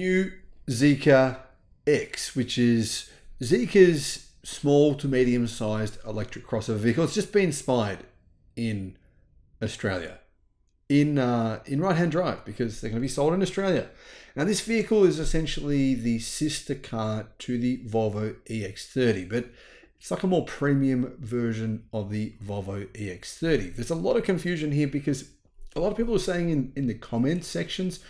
new Zeekr X, which is Zeekr's small to medium-sized electric crossover vehicle. It's just been spied in Australia in right-hand drive because they're going to be sold in Australia. Now, this vehicle is essentially the sister car to the Volvo EX30, but it's like a more premium version of the Volvo EX30. There's a lot of confusion here because a lot of people are saying in the comment sections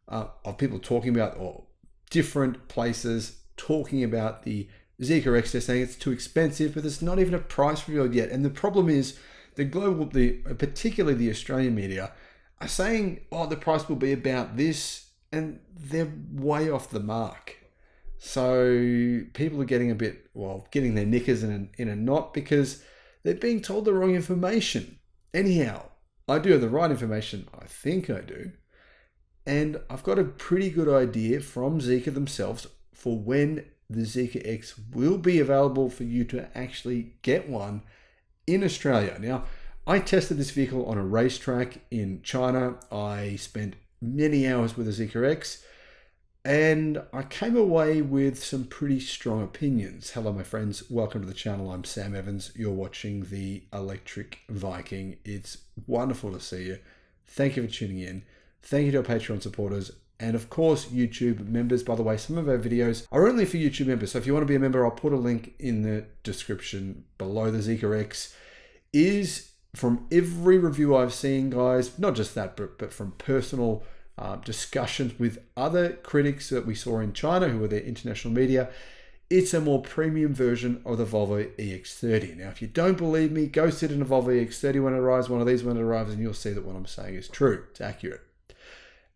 of people talking about, or different places talking about the Zeekr X, they're saying it's too expensive, but there's not even a price revealed yet. And the problem is particularly the Australian media are saying, oh, the price will be about this, and they're way off the mark. So people are getting getting their knickers in a knot because they're being told the wrong information. Anyhow, I do have the right information. I think I do. And I've got a pretty good idea from Zeekr themselves for when the Zeekr X will be available for you to actually get one in Australia. Now, I tested this vehicle on a racetrack in China. I spent many hours with the Zeekr X, and I came away with some pretty strong opinions. Hello, my friends. Welcome to the channel. I'm Sam Evans. You're watching the Electric Viking. It's wonderful to see you. Thank you for tuning in. Thank you to our Patreon supporters. And of course, YouTube members. By the way, some of our videos are only for YouTube members. So if you want to be a member, I'll put a link in the description below. The Zeekr X is, from every review I've seen, guys, not just that, but from personal discussions with other critics that we saw in China who were their international media, it's a more premium version of the Volvo EX30. Now, if you don't believe me, go sit in a Volvo EX30 when it arrives, one of these when it arrives, and you'll see that what I'm saying is true. It's accurate.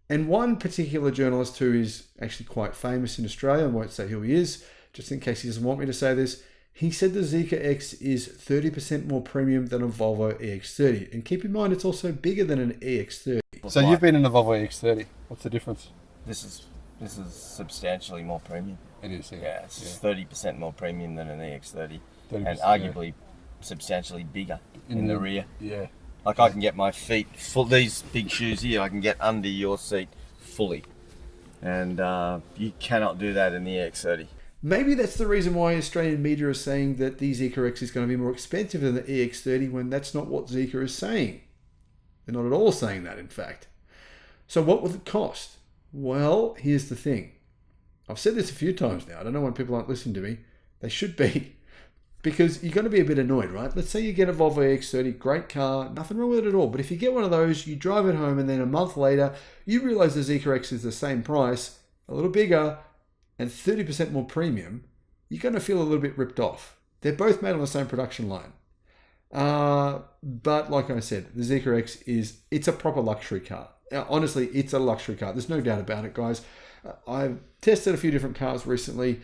And one particular journalist who is actually quite famous in Australia, I won't say who he is, just in case he doesn't want me to say this, he said the Zeekr X is 30% more premium than a Volvo EX30. And keep in mind, it's also bigger than an EX30. So you've been in a Volvo EX30. What's the difference? This is substantially more premium. It is, yeah. Yeah, it's 30% more premium than an EX30. 30%, and arguably substantially bigger in the rear. Yeah. Like I can get my feet full, these big shoes here, I can get under your seat fully. And you cannot do that in the EX30. Maybe that's the reason why Australian media are saying that the Zeekr X is going to be more expensive than the EX30 when that's not what Zeekr is saying. They're not at all saying that, in fact. So what will it cost? Well, here's the thing. I've said this a few times now. I don't know why people aren't listening to me. They should be. Because you're going to be a bit annoyed, right? Let's say you get a Volvo EX30, great car, nothing wrong with it at all. But if you get one of those, you drive it home, and then a month later, you realize the Zeekr X is the same price, a little bigger, and 30% more premium, you're going to feel a little bit ripped off. They're both made on the same production line. But like I said, the Zeekr X it's a proper luxury car. Honestly, it's a luxury car. There's no doubt about it, guys. I've tested a few different cars recently.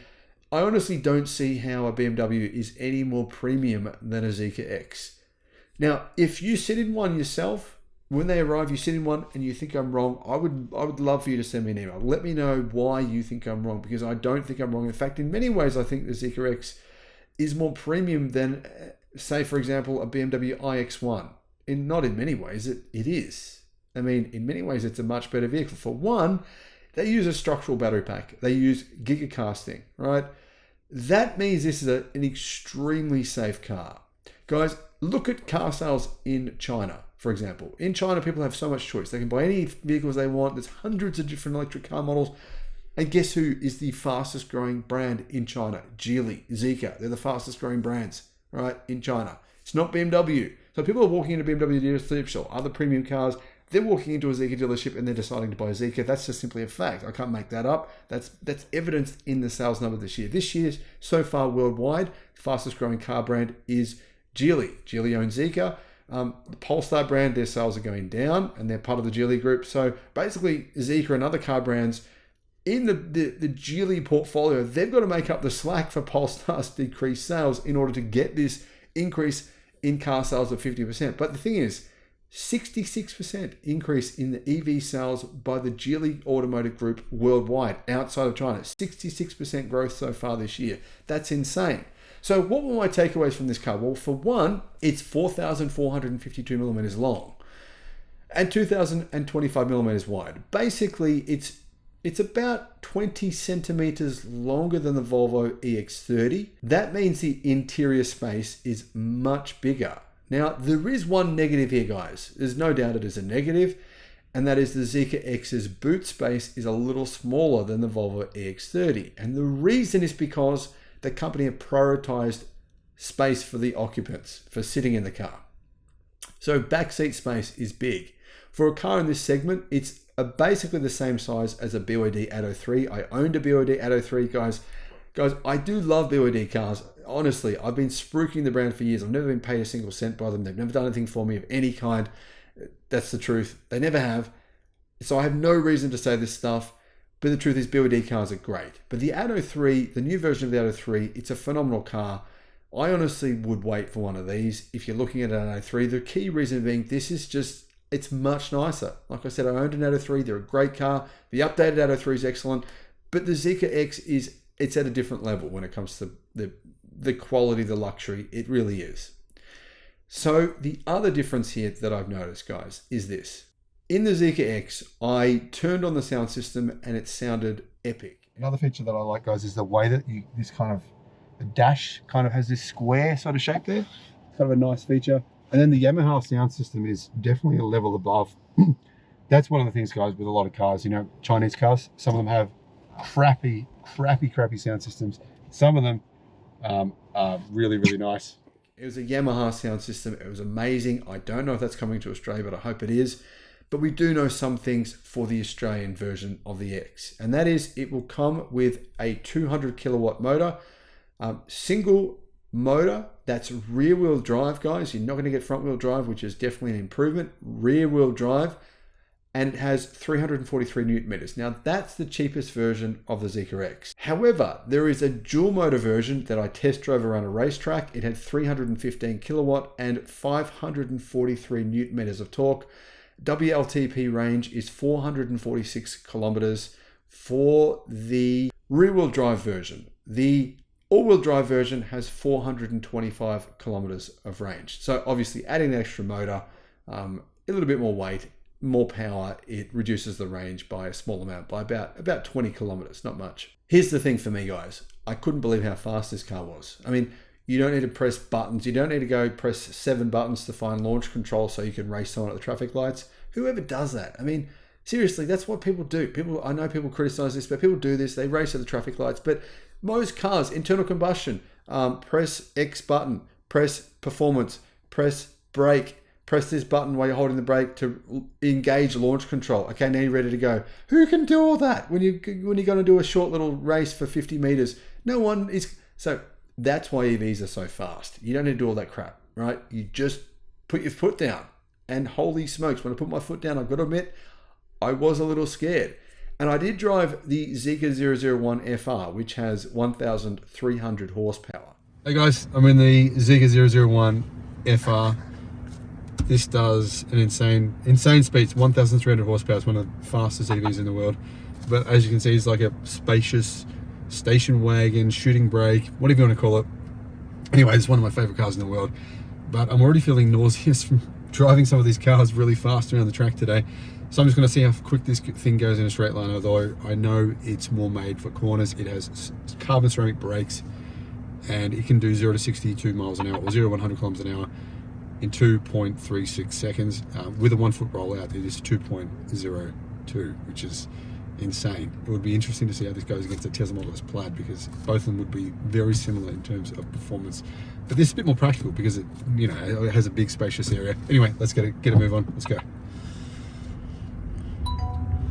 I honestly don't see how a BMW is any more premium than a Zeekr X. Now, if you sit in one yourself, when they arrive, you sit in one and you think I'm wrong, I would love for you to send me an email. Let me know why you think I'm wrong, because I don't think I'm wrong. In fact, in many ways, I think the Zeekr X is more premium than, say, for example, a BMW iX1. Not in many ways, it is. I mean, in many ways, it's a much better vehicle. For one, they use a structural battery pack. They use giga casting, right? That means this is an extremely safe car. Guys, look at car sales in China, for example. In China, people have so much choice. They can buy any vehicles they want. There's hundreds of different electric car models. And guess who is the fastest growing brand in China? Geely, Zika. They're the fastest growing brands, right, in China. It's not BMW. So people are walking into BMW dealerships or other premium cars. They're walking into a Zeekr dealership and they're deciding to buy a Zeekr. That's just simply a fact. I can't make that up. That's evidenced in the sales number this year. This year, so far worldwide, fastest growing car brand is Geely. Geely owns Zika. The Polestar brand, their sales are going down and they're part of the Geely group. So basically, Zeekr and other car brands in the Geely portfolio, they've got to make up the slack for Polestar's decreased sales in order to get this increase in car sales of 50%. But the thing is, 66% increase in the EV sales by the Geely Automotive Group worldwide, outside of China. 66% growth so far this year. That's insane. So what were my takeaways from this car? Well, for one, it's 4,452 millimeters long and 2,025 millimeters wide. Basically, it's It's about 20 centimeters longer than the Volvo EX30. That means the interior space is much bigger. Now, there is one negative here, guys. There's no doubt it is a negative, and that is the Zika X's boot space is a little smaller than the Volvo EX30. And the reason is because the company have prioritized space for the occupants, for sitting in the car. So backseat space is big. For a car in this segment, it's basically the same size as a BYD Atto 3. I owned a BYD Atto 3, guys. Guys, I do love BYD cars. Honestly, I've been spruiking the brand for years. I've never been paid a single cent by them. They've never done anything for me of any kind. That's the truth. They never have. So I have no reason to say this stuff. But the truth is BYD cars are great. But the Atto 3, the new version of the Atto 3, it's a phenomenal car. I honestly would wait for one of these if you're looking at an Atto 3. The key reason being this is just, it's much nicer. Like I said, I owned an Atto 3. They're a great car. The updated Atto 3 is excellent. But the Zika X it's at a different level when it comes to the quality, the luxury. It really is. So the other difference here that I've noticed, guys, is this. In the Zika X, I turned on the sound system and it sounded epic. Another feature that I like, guys, is the way that this kind of, the dash kind of has this square sort of shape there. Kind of a nice feature. And then the Yamaha sound system is definitely a level above. That's one of the things, guys, with a lot of cars, you know, Chinese cars, some of them have crappy sound systems. Some of them are really, really nice. It was a Yamaha sound system. It was amazing. I don't know if that's coming to Australia, but I hope it is. But we do know some things for the Australian version of the X. And that is, it will come with a 200 kilowatt motor, single motor. That's rear wheel drive, guys. You're not going to get front wheel drive, which is definitely an improvement. Rear wheel drive. And it has 343 Newton meters. Now that's the cheapest version of the Zeekr X. However, there is a dual motor version that I test drove around a racetrack. It had 315 kilowatt and 543 Newton meters of torque. WLTP range is 446 kilometers for the rear wheel drive version. The all-wheel drive version has 425 kilometers of range. So obviously adding the extra motor, a little bit more weight, more power, it reduces the range by a small amount, by about 20 kilometers, not much. Here's the thing for me, guys. I couldn't believe how fast this car was. I mean, you don't need to press buttons. You don't need to go press 7 buttons to find launch control so you can race someone at the traffic lights. Whoever does that? I mean, seriously, that's what people do. I know people criticize this, but people do this. They race at the traffic lights. But most cars, internal combustion, press X button, press performance, press brake, press this button while you're holding the brake to engage launch control. Okay, now you're ready to go. Who can do all that when you're going to do a short little race for 50 meters? No one is. So that's why EVs are so fast. You don't need to do all that crap, right? You just put your foot down. And holy smokes, when I put my foot down, I've got to admit, I was a little scared. And I did drive the Zeekr 001 FR, which has 1,300 horsepower. Hey guys, I'm in the Zeekr 001 FR. This does an insane speeds, 1,300 horsepower. It's one of the fastest EVs in the world. But as you can see, it's like a spacious station wagon, shooting brake, whatever you want to call it. Anyway, it's one of my favorite cars in the world. But I'm already feeling nauseous from driving some of these cars really fast around the track today. So I'm just going to see how quick this thing goes in a straight line, although I know it's more made for corners. It has carbon ceramic brakes and it can do 0 to 62 miles an hour or 0 to 100 kilometers an hour in 2.36 seconds. With a 1 foot rollout, it is 2.02, which is insane. It would be interesting to see how this goes against a Tesla Model S Plaid, because both of them would be very similar in terms of performance. But this is a bit more practical because it, you know, it has a big spacious area. Anyway, let's get a move on. Let's go.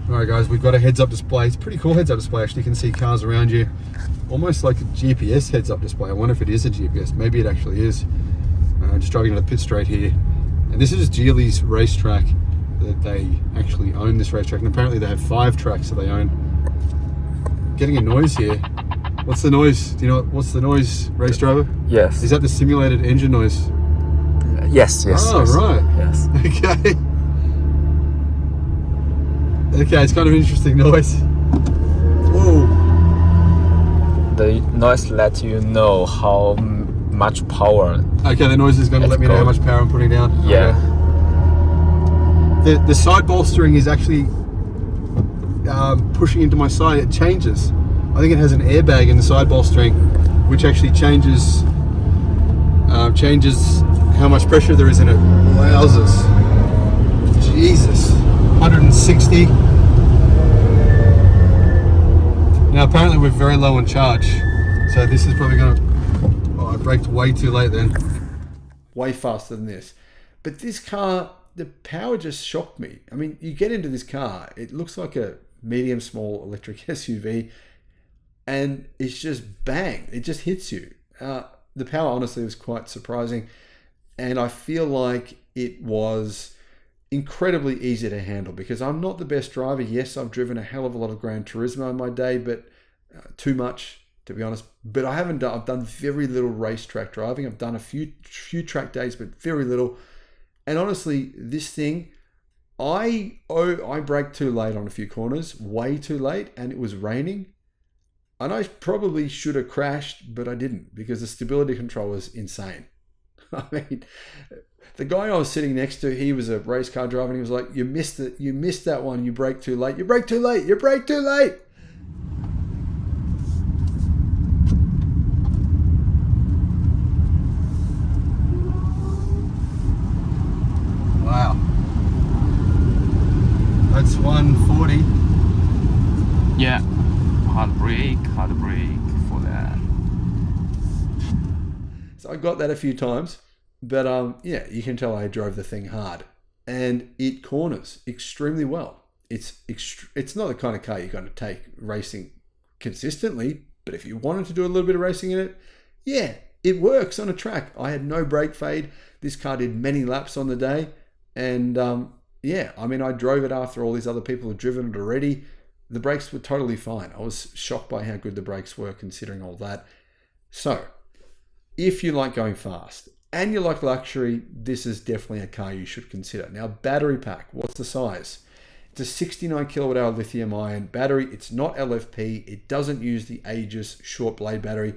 All right, guys, we've got a heads-up display. It's a pretty cool heads-up display. Actually, you can see cars around you, almost like a GPS heads-up display. I wonder if it is a GPS. Maybe it actually is. Just driving to the pit straight here, and this is Geely's racetrack. That they actually own this racetrack, and apparently they have 5 tracks that they own. Getting a noise here. What's the noise? Do you know what's the noise, race driver? Yes. Is that the simulated engine noise? Yes. Oh, yes. right. Yes. Okay. Okay, it's kind of an interesting noise. Whoa. The noise lets you know how much power. Okay, the noise is going to let me know how much power I'm putting down. Yeah. Okay. The side bolstering is actually pushing into my side, it changes. I think it has an airbag in the side bolstering, which actually changes how much pressure there is in it. Wowzers. Jesus. 160. Now apparently we're very low on charge, so this is probably gonna, oh, I braked way too late then. Way faster than this. But this car, the power just shocked me. I mean, you get into this car, it looks like a medium small electric SUV, and it's just bang, it just hits you. The power honestly was quite surprising, and I feel like it was incredibly easy to handle because I'm not the best driver. Yes, I've driven a hell of a lot of Gran Turismo in my day, but too much, to be honest. But I've done very little racetrack driving. I've done a few track days, but very little. And honestly, this thing, I braked too late on a few corners, way too late, and it was raining. And I probably should have crashed, but I didn't because the stability control was insane. I mean, the guy I was sitting next to, he was a race car driver, and he was like, "You missed it. You missed that one. You braked too late. You braked too late. You braked too late." Wow. That's 140. Yeah, hard brake for that. So I got that a few times, but yeah, you can tell I drove the thing hard, and it corners extremely well. It's not the kind of car you're going to take racing consistently, but if you wanted to do a little bit of racing in it, yeah, it works on a track. I had no brake fade. This car did many laps on the day, and yeah, I mean, I drove it after all these other people had driven it already. The brakes were totally fine. I was shocked by how good the brakes were considering all that. So, if you like going fast and you like luxury, this is definitely a car you should consider. Now, battery pack, what's the size? It's a 69 kilowatt hour lithium ion battery. It's not LFP. It doesn't use the Aegis Short Blade Battery,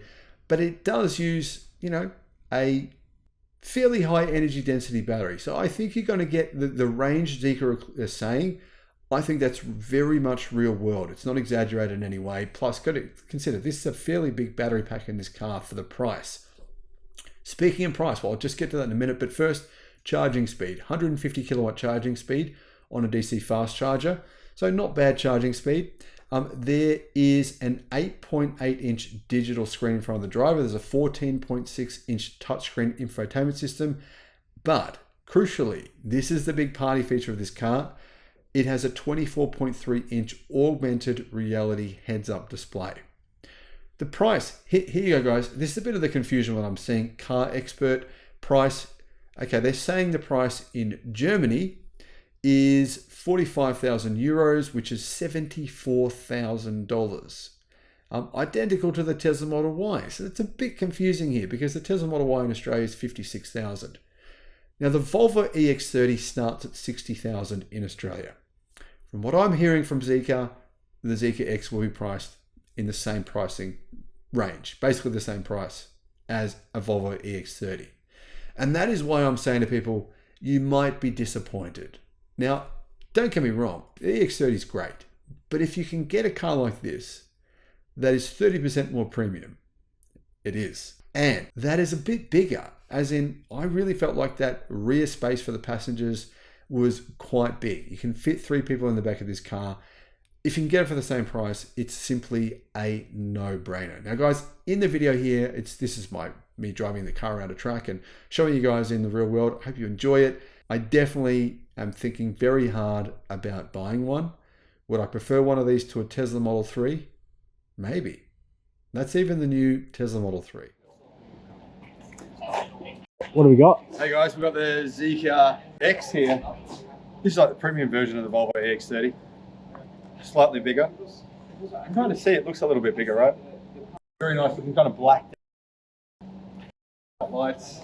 but it does use, you know, a fairly high energy density battery. So I think you're going to get the range Zeekr is saying. I think that's very much real world. It's not exaggerated in any way. Plus, got to consider this is a fairly big battery pack in this car for the price. Speaking of price, well, I'll just get to that in a minute. But first, charging speed, 150 kilowatt charging speed on a DC fast charger. So not bad charging speed. There is an 8.8 inch digital screen in front of the driver. There's a 14.6 inch touchscreen infotainment system. But crucially, this is the big party feature of this car. It has a 24.3 inch augmented reality heads-up display. The price, here you go guys, this is a bit of the confusion when I'm seeing Car Expert price. Okay, they're saying the price in Germany is 45,000 euros, which is $74,000. Identical to the Tesla Model Y. So it's a bit confusing here because the Tesla Model Y in Australia is 56,000. Now the Volvo EX30 starts at 60,000 in Australia. From what I'm hearing from Zika, the Zeekr X will be priced in the same pricing range, basically the same price as a Volvo EX30. And that is why I'm saying to people, you might be disappointed. Now, don't get me wrong, the EX30 is great, but if you can get a car like this, that is 30% more premium, it is. And that is a bit bigger, as in, I really felt like that rear space for the passengers was quite big. You can fit 3 people in the back of this car. If you can get it for the same price, it's simply a no-brainer. Now guys, in the video here, this is me driving the car around a track and showing you guys in the real world. I hope you enjoy it. I definitely am thinking very hard about buying one. Would I prefer one of these to a Tesla Model 3? Maybe. That's even the new Tesla Model 3. What do we got? Hey guys, we've got the Zeekr X here. This is like the premium version of the Volvo EX30. Slightly bigger. You can kind of see it looks a little bit bigger, right? Very nice looking, kind of black lights.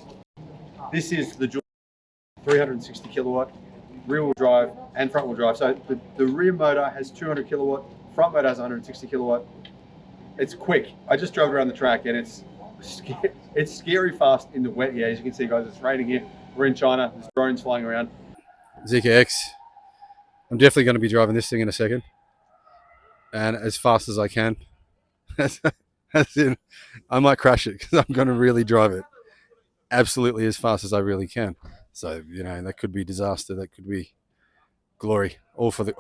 This is the 360 kilowatt rear wheel drive and front wheel drive. So the rear motor has 200 kilowatt, front motor has 160 kilowatt. It's quick. I just drove around the track and it's scary fast in the wet. Yeah, as you can see guys, it's raining here. We're in China, there's drones flying around. Zeekr X. I'm definitely going to be driving this thing in a second. and as fast as I can. As in, I might crash it because I'm going to really drive it absolutely as fast as I really can. So, you know, that could be disaster. That could be glory. All for the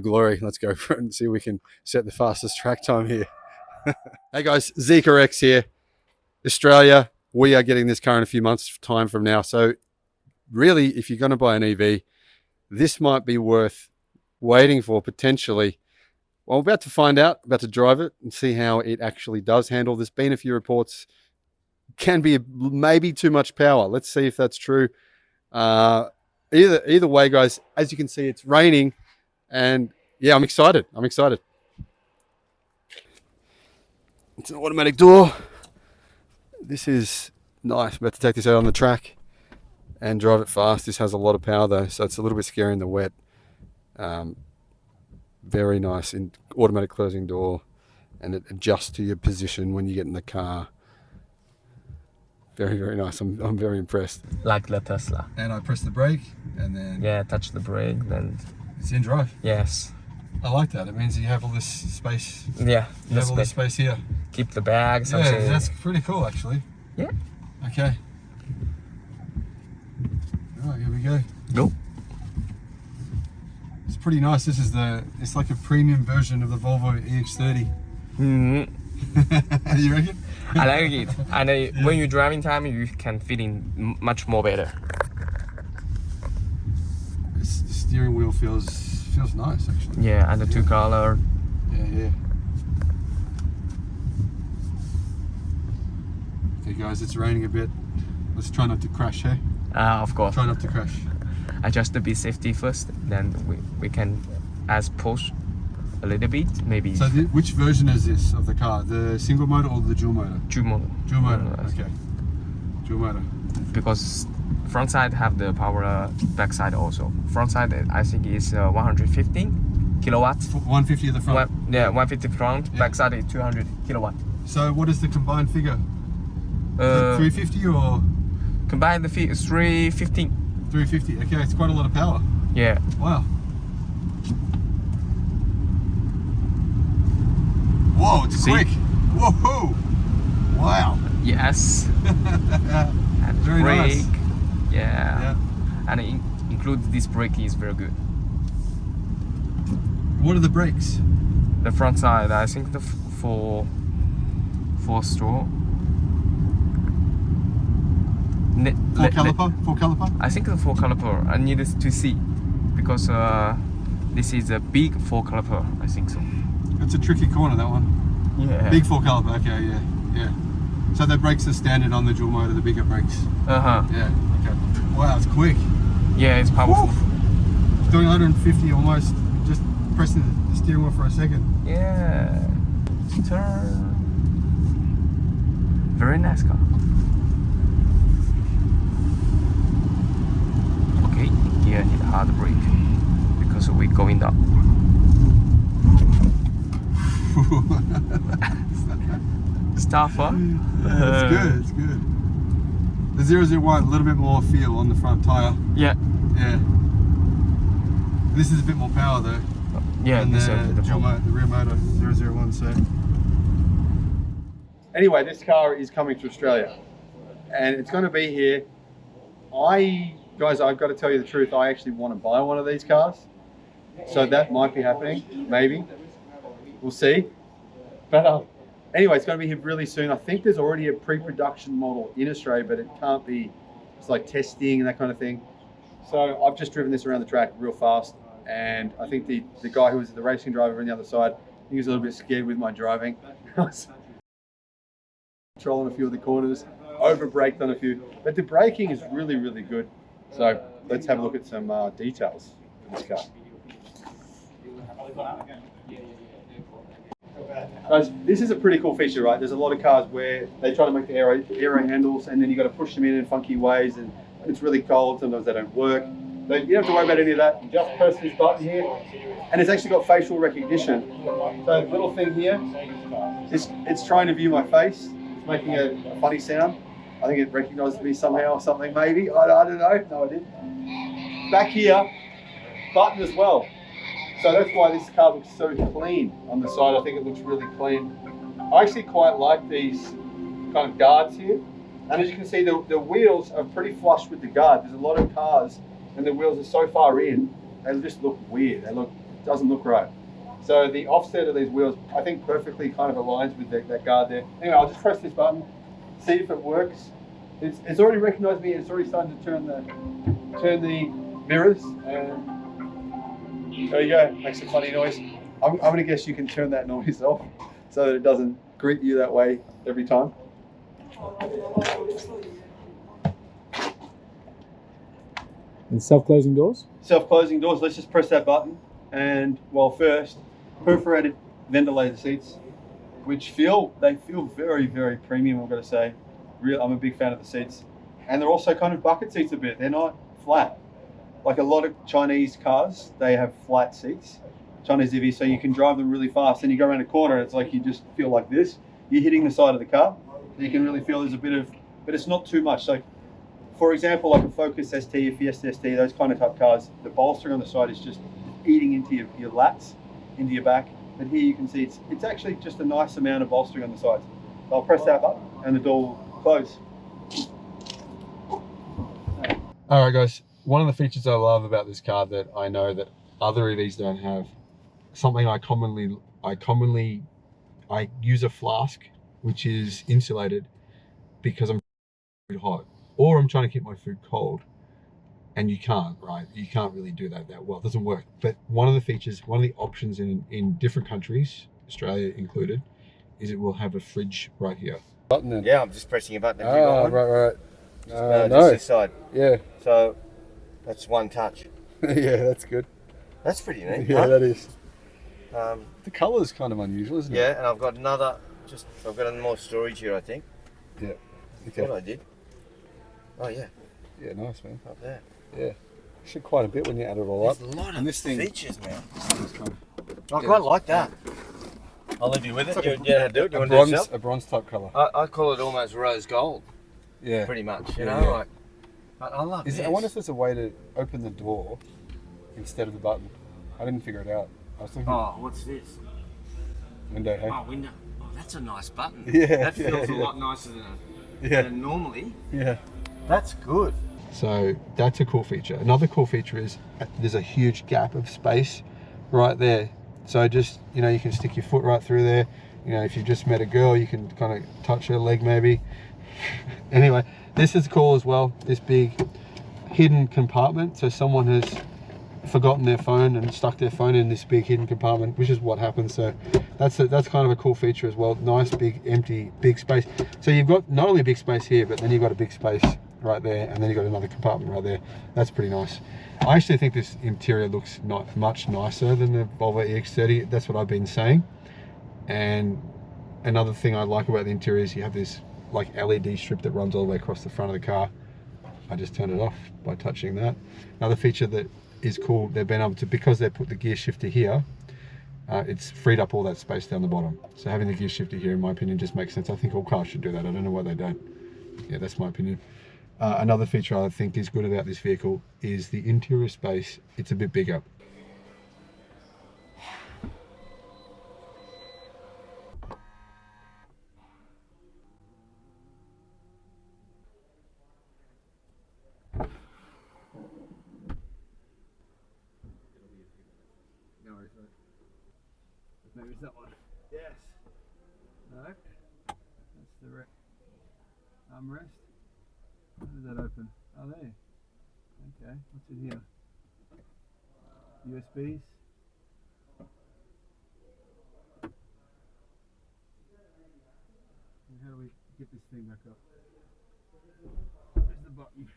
glory. Let's go for it and see if we can set the fastest track time here. Hey guys, Zeekr X here. Australia, we are getting this car in a few months' time from now. So really, if you're going to buy an EV, this might be worth waiting for potentially. Well, we're about to find out, about to drive it and see how it actually does handle. There's been a few reports, can be maybe too much power. Let's see if that's true. Either way, guys, as you can see, it's raining, and yeah, I'm excited. It's an automatic door. This is nice. I'm about to take this out on the track and drive it fast. This has a lot of power though, so it's a little bit scary in the wet. Very nice in automatic closing door, and it adjusts to your position when you get in the car. Very, very nice. I'm very impressed. Like the Tesla. And I press the brake, and then Touch the brake, then it's in drive. yes. I like that. It means you have all this space. Yeah, You have all this space here. keep the bag, something. Yeah, that's pretty cool actually. Yeah. Okay. All right, here we go. Go. It's pretty nice. It's like a premium version of the Volvo EX30. Mm-hmm. You reckon? I like it. And when you driving time, you can fit in much more better. The steering wheel feels nice actually. Yeah, and the two color. Yeah. Okay guys, it's raining a bit. Let's try not to crash, hey? Of course. Try not to crash. Adjust the bit safety first, then we can push a little bit, maybe. So which version is this of the car? The single motor or the dual motor? dual motor. Dual motor, okay. Dual motor. Because front side have the power, back side also. Front side I think is 115 kilowatts. 150 at the front? 150 front, Yeah. back side is 200 kilowatt. So what is the combined figure? 350 or? Combined the fee is 315. 350, okay, it's quite a lot of power. Yeah. Wow. Whoa, it's See? quick. Whoa. Wow. Yes. And Very brake. nice. Yeah. And include this brake is very good. What are the brakes? The front side, I think the four stroke. Four caliper? I think the 4 caliper. I needed to see because this is a big 4 caliper. I think so. It's a tricky corner, that one. Yeah. Big 4 caliper, okay, yeah. So the brakes are standard on the dual motor, the bigger brakes. Yeah. Okay. Wow, it's quick. Yeah, it's powerful. Woo! Doing 150 almost, just pressing the steering wheel for a second. Yeah. Turn. Very nice car. Okay, here hit hard brake because we're going down. Staffer. It's good. The 001, a little bit more feel on the front tyre. Yeah. Yeah. This is a bit more power though. Yeah, than this the rear motor 001. So. Anyway, this car is coming to Australia, and it's going to be here. Guys, I've got to tell you the truth. I actually want to buy one of these cars, so that might be happening. Maybe we'll see. But anyway, it's going to be here really soon. I think there's already a pre-production model in Australia, but it can't be. It's like testing and that kind of thing. So I've just driven this around the track real fast, and I think the guy who was the racing driver on the other side, he was a little bit scared with my driving. I was controlling a few of the corners, over braked on a few, but the braking is really, really good. So let's have a look at some details of this car. Guys, this is a pretty cool feature, right? There's a lot of cars where they try to make the aero handles, and then you got to push them in funky ways, and it's really cold. Sometimes they don't work. But you don't have to worry about any of that. You just press this button here, and it's actually got facial recognition. So the little thing here, it's trying to view my face. It's making a funny sound. I think it recognizes me somehow or something, maybe. I don't know. No idea. Back here, button as well. So that's why this car looks so clean on the side. I think it looks really clean. I actually quite like these kind of guards here. And as you can see, the wheels are pretty flush with the guard. There's a lot of cars and the wheels are so far in, they just look weird. Doesn't look right. So the offset of these wheels, I think perfectly kind of aligns with that guard there. Anyway, I'll just press this button, see if it works. It's already recognized me. It's already starting to turn the mirrors, and there you go. Makes a funny noise. I'm gonna guess you can turn that noise off so that it doesn't greet you that way every time. And self-closing doors? Self-closing doors. Let's just press that button. And well, first, perforated ventilated seats, which feel very, very premium. I've got to say, I'm a big fan of the seats, and they're also kind of bucket seats a bit. They're not flat. Like a lot of Chinese cars, they have flat seats, Chinese EVs, so you can drive them really fast. And you go around a corner, it's like you just feel like this. You're hitting the side of the car. You can really feel there's a bit of, but it's not too much. So, for example, like a Focus ST, a Fiesta ST, those kind of type cars, the bolstering on the side is just eating into your lats, into your back. But here you can see it's actually just a nice amount of bolstering on the sides. So I'll press that button and the door will close. All right, guys. One of the features I love about this car that I know that other EVs don't have, something I use a flask which is insulated because I'm too hot, or I'm trying to keep my food cold, and you can't, right? You can't really do that well. It doesn't work. But one of the features, one of the options in different countries, Australia included, is it will have a fridge right here. Button then. Yeah, I'm just pressing a button. Have you got one? Right. No, no. just this side. Yeah. So that's one touch. Yeah, that's good. That's pretty neat. Yeah, huh? that is. The colour is kind of unusual, isn't it? Yeah, and I've got more storage here, I think. Yeah. Okay. What I did. Oh yeah. Yeah, nice, man. Up there. Yeah. Actually quite a bit when you add it all up. There's a lot of this thing, features, man. I quite like that. I'll leave you with it. You know how to do it. You want to do it yourself? A bronze type colour. I call it almost rose gold. Yeah. Pretty much, you Yeah, know, yeah. like I love this. I wonder if there's a way to open the door instead of the button. I didn't figure it out. I was thinking. Oh, what's this? Window, hey? Oh, window. Oh, that's a nice button. Yeah. That feels yeah. a lot nicer than normally. Yeah. That's good. So that's a cool feature. Another cool feature is there's a huge gap of space right there. So just, you know, you can stick your foot right through there. You know, if you've just met a girl, you can kind of touch her leg maybe. Anyway, this is cool as well, this big hidden compartment. So someone has forgotten their phone and stuck their phone in this big hidden compartment, which is what happens. So that's kind of a cool feature as well. Nice big empty big space. So you've got not only a big space here, but then you've got a big space right there, and then you've got another compartment right there. That's pretty nice. I actually think this interior looks not much nicer than the Volvo EX30. That's what I've been saying. And another thing I like about the interior is you have this like LED strip that runs all the way across the front of the car. I just turned it off by touching that. Another feature that is cool, they've been able to, because they put the gear shifter here, it's freed up all that space down the bottom. So having the gear shifter here, in my opinion, just makes sense. I think all cars should do that. I don't know why they don't. Yeah, that's my opinion. Another feature I think is good about this vehicle is the interior space. It's a bit bigger. Maybe it's that one. Yes. No. That's the armrest. How does that open? Oh, there. Okay. What's in here? USBs. And how do we get this thing back up? Where's the button?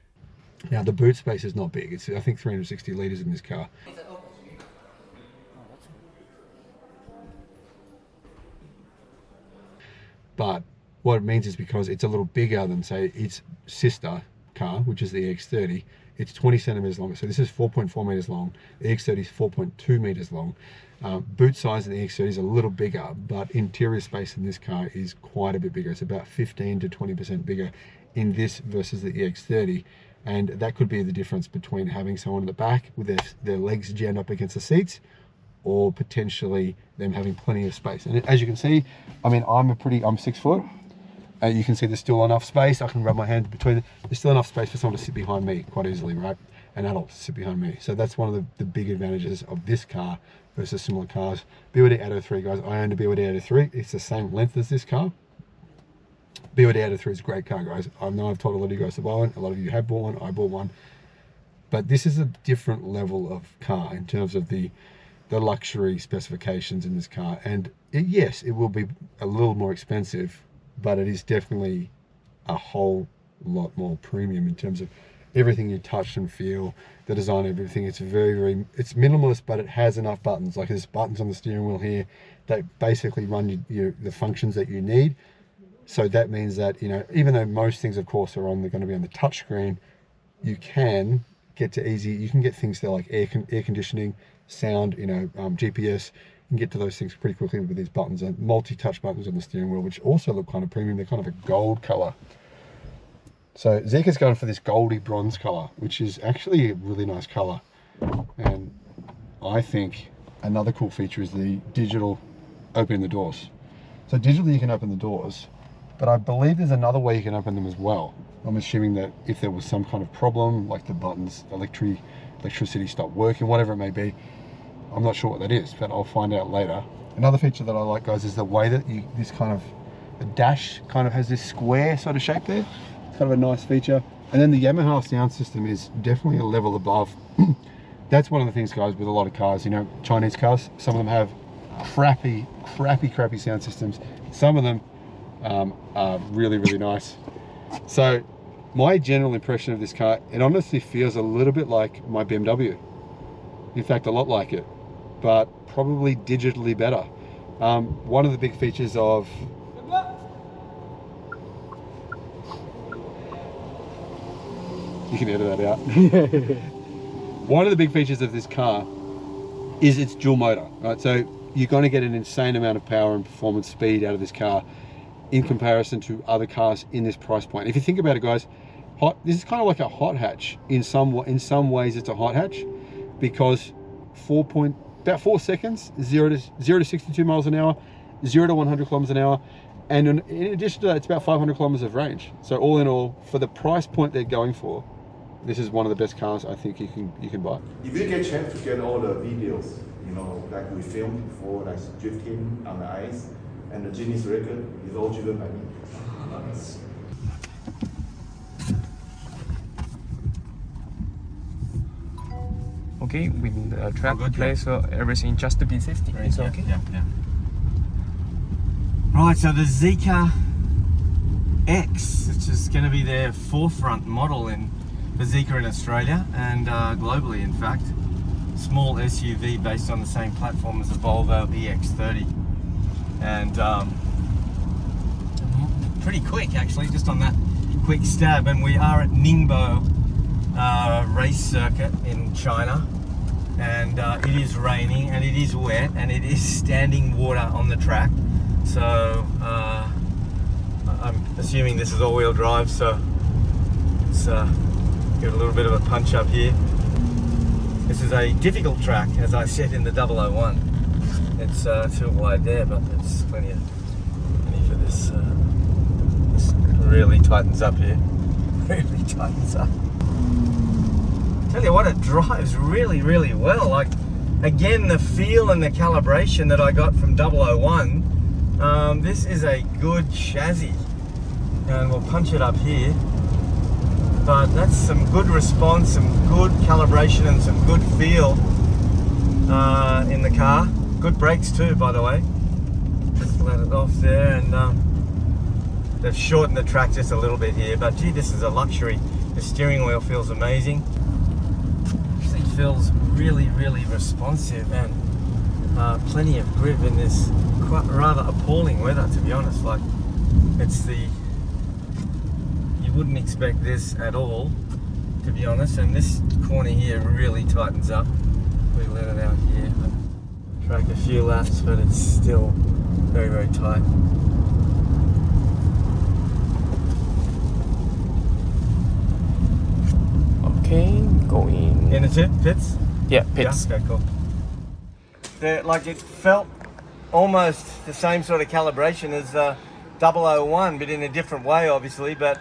Now the boot space is not big. It's I think 360 litres in this car. But what it means is because it's a little bigger than, say, its sister car, which is the EX30, it's 20 centimeters longer. So this is 4.4 meters long. The EX30 is 4.2 meters long. Boot size in the EX30 is a little bigger, but interior space in this car is quite a bit bigger. It's about 15 to 20% bigger in this versus the EX30. And that could be the difference between having someone in the back with their legs jammed up against the seats, or potentially them having plenty of space. And as you can see, I mean, I'm 6 foot, and you can see there's still enough space. I can rub my hand between, there's still enough space for someone to sit behind me quite easily, right? An adult to sit behind me. So that's one of the big advantages of this car versus similar cars. BYD 803, guys, I owned a BYD 803. It's the same length as this car. BYD 803 is a great car, guys. I know I've told a lot of you guys to buy one. A lot of you have bought one. I bought one. But this is a different level of car in terms of the luxury specifications in this car. And yes, it will be a little more expensive, but it is definitely a whole lot more premium in terms of everything you touch and feel, the design, everything. It's it's minimalist, but it has enough buttons. Like there's buttons on the steering wheel here that basically run the functions that you need. So that means that, you know, even though most things, of course, are going to be on the touch screen, you can get to you can get things there like air conditioning, sound, you know, GPS. You can get to those things pretty quickly with these buttons, and multi-touch buttons on the steering wheel, which also look kind of premium. They're kind of a gold color. So Zeekr's going for this goldy bronze color, which is actually a really nice color. And I think another cool feature is the digital opening the doors. So digitally you can open the doors, but I believe there's another way you can open them as well. I'm assuming that if there was some kind of problem, like the buttons, electricity stopped working, whatever it may be, I'm not sure what that is, but I'll find out later. Another feature that I like, guys, is the way that the dash kind of has this square sort of shape there. Kind of a nice feature. And then the Yamaha sound system is definitely a level above. That's one of the things, guys, with a lot of cars, you know, Chinese cars, some of them have crappy sound systems. Some of them are really, really nice. So my general impression of this car, it honestly feels a little bit like my BMW. In fact, a lot like it, but probably digitally better. One of the big features of you can edit that out. One of the big features of this car is its dual motor, right? So you're going to get an insane amount of power and performance speed out of this car in comparison to other cars in this price point. If you think about it, guys, this is kind of like a hot hatch. In some ways it's a hot hatch, because about 4 seconds, 0 to 62 miles an hour, 0 to 100 kilometers an hour. And in addition to that, it's about 500 kilometers of range. So all in all, for the price point they're going for, this is one of the best cars I think you can buy. If you get a chance to get all the videos, you know, like we filmed before, like drifting on the ice, and the Guinness record is all driven by me. Okay, with the track in place, so everything just to be safety. Right, It's yeah, okay. Yeah. Right, so the Zika X, which is going to be their forefront model in the Zeekr in Australia and globally, in fact. Small SUV based on the same platform as the Volvo EX30. And pretty quick, actually, just on that quick stab. And we are at Ningbo race circuit in China. And it is raining, and it is wet, and it is standing water on the track. So I'm assuming this is all-wheel drive, so let's give it a little bit of a punch up here. This is a difficult track, as I said in the 001. It's too wide there, but there's plenty for this. This really tightens up here. Really tightens up. Tell you what, it drives really, really well. Like, again, the feel and the calibration that I got from 001. This is a good chassis, and we'll punch it up here. But that's some good response, some good calibration, and some good feel in the car. Good brakes too, by the way. Just let it off there, and they've shortened the track just a little bit here. But gee, this is a luxury. The steering wheel feels amazing. It feels really, really responsive, and plenty of grip in this quite rather appalling weather, to be honest. Like, you wouldn't expect this at all, to be honest. And this corner here really tightens up. We let it out here. Track a few laps, but it's still very, very tight. Okay, going. In the tip, pits? Yeah, pits. Yeah, okay, cool. Like it felt almost the same sort of calibration as 001, but in a different way, obviously. But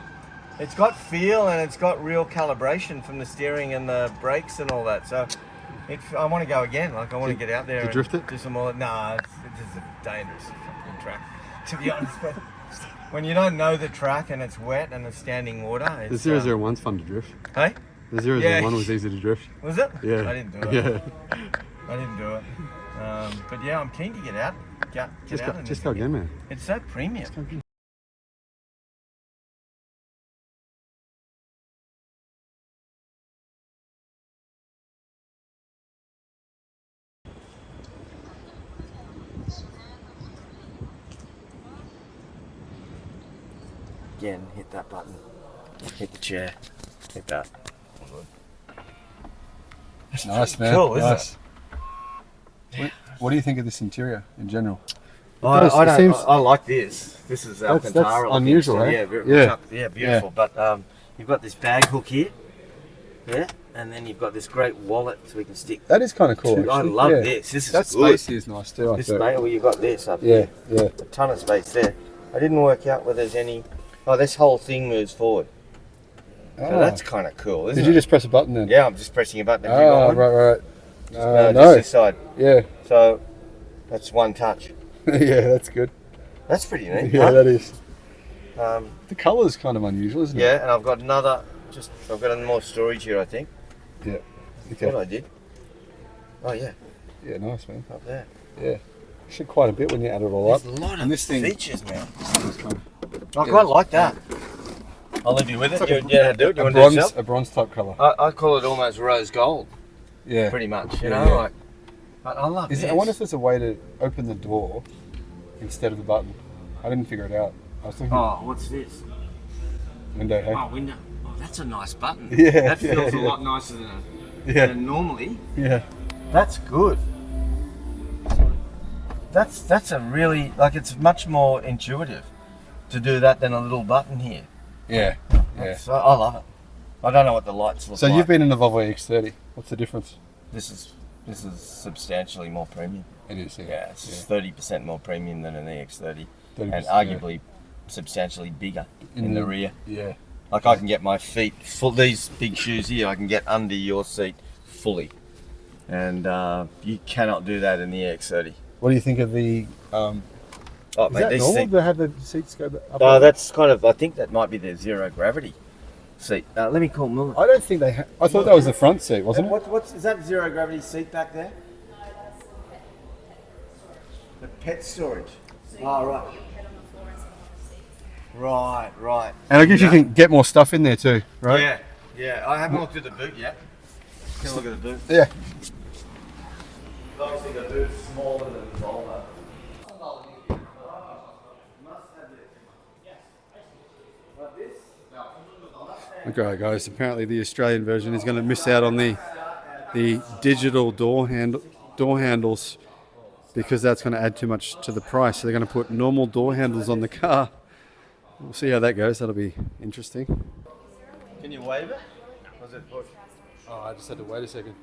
it's got feel and it's got real calibration from the steering and the brakes and all that. So I want to go again. Like I want to get out there and drift it? do some more. Nah, it's a dangerous fucking track, to be honest. But when you don't know the track and it's wet and it's standing water, it's, The 001's fun to drift. Hey, The 001 was easy to drift. was it? Yeah. I didn't do it. Yeah. I didn't do it. But yeah, I'm keen to get out. Get out. And Just go again, man. It's so premium. Again, hit that button. Hit the chair. Hit that. Nice, man. Cool, isn't Nice. What do you think of this interior in general? I like this. This is That's Alcantara. looking, unusual, so eh? Yeah, beautiful. But you've got this bag hook here. Yeah, and then you've got this great wallet so we can stick. That is kind of cool. I actually. love Yeah. this. This is That good. space is nice too. I This think. mate, well, you got this up Yeah, here. yeah. A ton of space there. I didn't work out whether there's any. Oh, this whole thing moves forward. So Oh. that's kind of cool, isn't Did it? you just press a button then? Yeah, I'm just pressing a button. Have you got Oh, one? right. No, No. just this side. Yeah. So that's one touch. Yeah, that's good. That's pretty neat. Yeah, huh? that is. Um, The colour's kind of unusual, isn't it? yeah, and I've got another. I've got more storage here, I think. Yeah. What Okay. I did. Oh yeah, Yeah, nice, man. up there. Yeah. Actually, quite a bit when you add it all up. There's a lot of And this thing- features, man. It's kind of- I quite like that. I'll leave you with it. You, yeah, do it. You a want to do it bronze, yourself? a bronze type colour. I call it almost rose gold, Yeah. pretty much. You Yeah, know, yeah. like. But I love Is this. it, I wonder if there's a way to open the door instead of the button. I didn't figure it out. I was thinking Oh, what's this? window. Hey? Oh, window. Oh, that's a nice button. Yeah, That feels yeah, a yeah. lot nicer Yeah. than normally. Yeah. That's good. That's a really, like, it's much more intuitive to do that than a little button here. Yeah. Yeah. I love it. I don't know what the lights look So like. you've been in the Volvo EX30. What's the difference? This is substantially more premium. It is. Yeah, it's 30% more premium than an EX30, 30%, and arguably substantially bigger in the rear. Yeah. Like I can get my feet full. These big shoes here, I can get under your seat fully, and you cannot do that in the EX30. What do you think of the? Oh, Is mate, that these normal seat, to have the seats go up? that's kind of. I think that might be the zero gravity seat. Let me call Muller. I don't think they. I thought that was the front seat, wasn't it? What's is that zero gravity seat back there? The pet storage. Oh, right. Right. And I guess you can get more stuff in there too, right? Yeah. I haven't looked at the boot yet. Can I look at the boot? Yeah. Obviously, the boot's smaller than the Volvo. Okay, guys. Apparently, the Australian version is going to miss out on the digital door handles because that's going to add too much to the price. So they're going to put normal door handles on the car. We'll see how that goes. That'll be interesting. Can you wave it? Or is it push? Oh, I just had to wait a second.